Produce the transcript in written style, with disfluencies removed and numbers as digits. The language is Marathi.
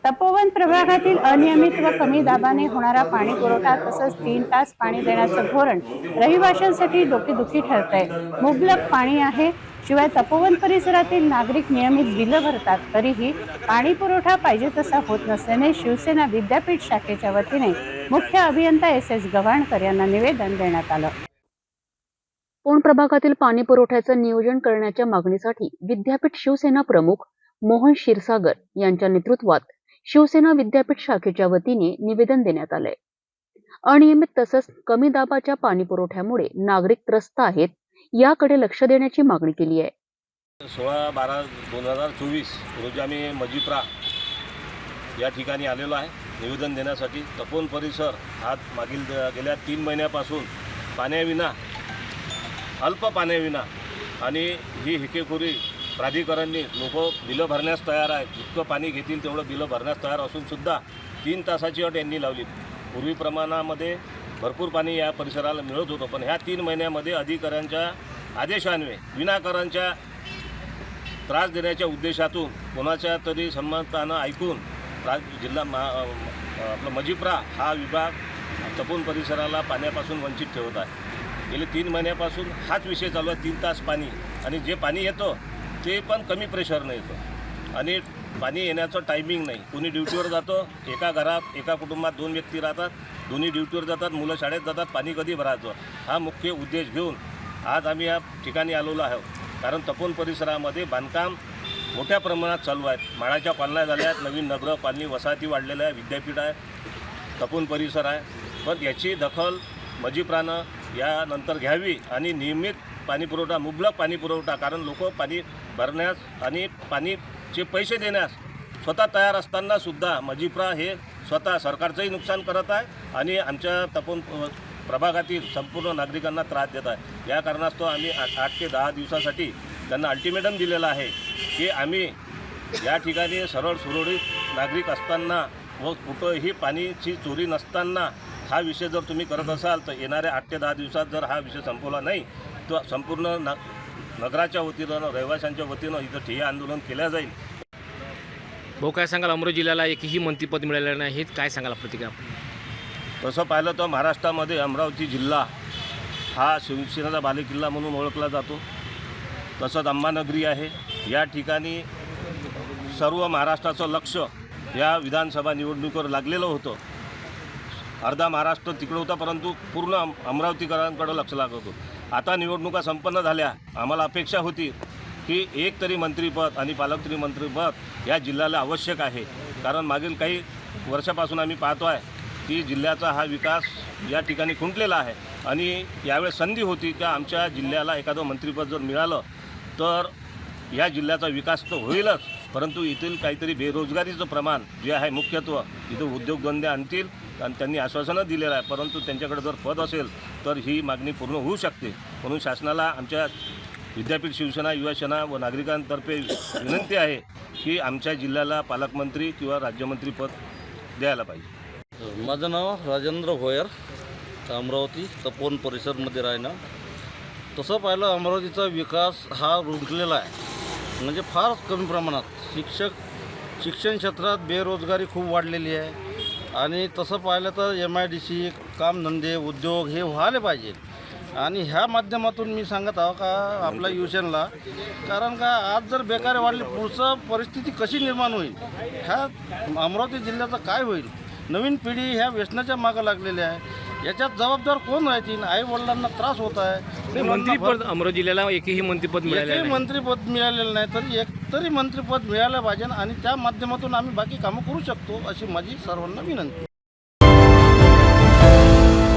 तपोवन प्रभागातील अनियमित व कमी दाबाने होणारा पाणी पुरवठा तसंच 3 तास पाणी देण्याचं धोरण रहिवाशांसाठी डोकेदुखी ठरतंय। मुबलक पाणी आहे, शिवाय तपोवन परिसरातील नागरिक नियमित बिलं भरतात, तरीही पाणी पुरवठा पाहिजे तसा होत नसल्याने शिवसेना विद्यापीठ शाखेच्या वतीने मुख्य अभियंता SS गव्हाणकर यांना निवेदन देण्यात आलं। पौण प्रभागातील पाणी पुरवठ्याचं नियोजन करण्याच्या मागणीसाठी विद्यापीठ शिवसेना प्रमुख मोहन क्षीरसागर यांच्या नेतृत्वात शिवसेना विद्यापीठ शाखेच्या वतीने निवेदन देण्यात आलंय। अनियमित तसंच कमी दाबाच्या पाणी पुरवठ्यामुळे नागरिक त्रस्त आहेत, याकडे लक्ष देण्याची मागणी केली आहे। 16/12/2024 रोजी आम्ही मजिप्रा या ठिकाणी आलेलो आहे निवेदन देण्यासाठी। तपोवन परिसर हा मागील गेल्या 3 महिन्यापासून पाण्याविना, अल्प पाण्याविना आणि ही हिकेखोरी प्राधिकरणाने लोक बिलं भरण्यास तयार आहेत, जितकं पाणी घेतील तेवढं बिलं भरण्यास तयार असून सुद्धा 3 तासाची अट यांनी लावली। पूर्वी प्रमाणामध्ये भरपूर पाणी या परिसराला मिळत होतं, पण ह्या 3 महिन्यामध्ये अधिकाऱ्यांच्या आदेशान्वये विनाकारांच्या त्रास देण्याच्या उद्देशातून कोणाच्या तरी संमतानं ऐकून जिल्हा आपला मजिप्रा हा विभाग तपोवन परिसराला पाण्यापासून वंचित ठेवत आहे। गेले 3 महिन्यापासून हाच विषय चालू आहे। 3 तास पाणी, आणि जे पाणी येतं ते पण कमी प्रेशरनं येतं आणि पाणी येण्याचं टायमिंग नाही। कोणी ड्युटीवर जातं, एका घरात एका कुटुंबात 2 व्यक्ती राहतात, दोन्ही ड्युटीवर जातात, मुलं शाळेत जातात, पाणी कधी भरायचं हा मुख्य उद्देश घेऊन आज आम्ही या ठिकाणी आलेलो आहोत। कारण तपोवन परिसरामध्ये बांधकाम मोठ्या प्रमाणात चालू आहेत, माळाच्या कॉलन्या झाल्या आहेत, नवीन नगर कॉलनी वसाहती वाढलेल्या आहे, विद्यापीठ आहे, तपोवन परिसर आहे, पण याची दखल मजिप्रानं यानंतर घ्यावी आणि नियमित पाणी पुरवठा, मुबलक पाणी पुरवठा, कारण लोक पाणी भरण्यास आणि पाणीचे पैसे देण्यास स्वतः तयार असताना सुद्धा मजिप्रा हे स्वतः सरकारचंही नुकसान करत आहे आणि आमच्या तपोवन प्रभागातील संपूर्ण नागरिकांना त्रास देत आहे। या कारणास्तव आम्ही 8 ते 10 दिवसासाठी त्यांना अल्टिमेटम दिलेला आहे की आम्ही या ठिकाणी सरळ सुरळीत नागरिक असताना व कुठंही पाणीची चोरी नसताना हा विषय जर तुम्ही करत असाल तर येणाऱ्या 8 ते 10 दिवसात जर हा विषय संपवला नाही तर संपूर्ण नगराच्या वतीनं, रहिवाशांच्या वतीनं इथं ठिय्या आंदोलन केलं जाईल। भाऊ, काय सांगाल? अमरावती जिल्ह्याला एकही मंत्रिपद मिळालेलं नाही, हे काय सांगाल प्रतिक्रिया? तसं पाहिलं तर महाराष्ट्रामध्ये अमरावती जिल्हा हा शिवसेनेचा बालेकिल्ला म्हणून ओळखला जातो। तसंच अंबानगरी आहे। या ठिकाणी सर्व महाराष्ट्राचं लक्ष या विधानसभा निवडणुकीवर लागलेलं होतं। अर्धा महाराष्ट्र तिकडे होता, परंतु पूर्ण अमरावतीकरांकडे लक्ष लागत होतं। आता निवडणुका संपन्न झाल्या, आम्हाला अपेक्षा होती की एक तरी मंत्रिपद आणि पालकमंत्री मंत्रिपद या जिल्ह्याला आवश्यक आहे। कारण मागील काही वर्षापासून आम्ही पाहतो आहे की जिल्ह्याचा हा विकास या ठिकाणी खुंटलेला आहे आणि यावेळेस संधी होती की आमच्या जिल्ह्याला एखादं मंत्रिपद जर मिळालं तर या जिल्ह्याचा विकास तर होईलच, परंतु येथील काहीतरी बेरोजगारीचं प्रमाण जे आहे मुख्यत्व इथं उद्योगधंदे आणतील आणि त्यांनी आश्वासनं दिलेलं आहे, परंतु त्यांच्याकडे जर पद असेल तर ही मागणी पूर्ण होऊ शकते। म्हणून शासनाला आमच्या विद्यापीठ शिवसेना, युवासेना व नागरिकांतर्फे विनंती आहे की आमच्या जिल्ह्याला पालकमंत्री किंवा राज्यमंत्री पद द्यायला पाहिजे। माझं नाव राजेंद्र भोयर, अमरावती तपोवन परिसरमध्ये राहणं। तसं पाहिलं अमरावतीचा विकास हा रुंकलेला आहे, म्हणजे फार कमी प्रमाणात। शिक्षण क्षेत्रात बेरोजगारी खूप वाढलेली आहे आणि तसं पाहिलं तर MIDC, कामधंदे, उद्योग हे व्हायला पाहिजे। आणि ह्या माध्यमातून मी सांगत आहो का आपल्या युवशनला, कारण का आज जर बेकारी वाढली पुढचं परिस्थिती कशी निर्माण होईल, ह्या अमरावती जिल्ह्याचं काय होईल? नवीन पिढी ह्या व्यसनाच्या मागं लागलेली आहे, याच्यात जबाबदार कोण राहतील? आई वडिलांना त्रास होत आहे। मंत्रिपद अमरावती जिल्ह्याला एकही मंत्रिपद मिळालेलं नाही, मंत्रिपद मिळालेलं नाही, तर एक तरी मंत्रिपद मिळालं पाहिजे आणि त्या माध्यमातून आम्ही बाकी कामं करू शकतो, अशी माझी सर्वांना विनंती।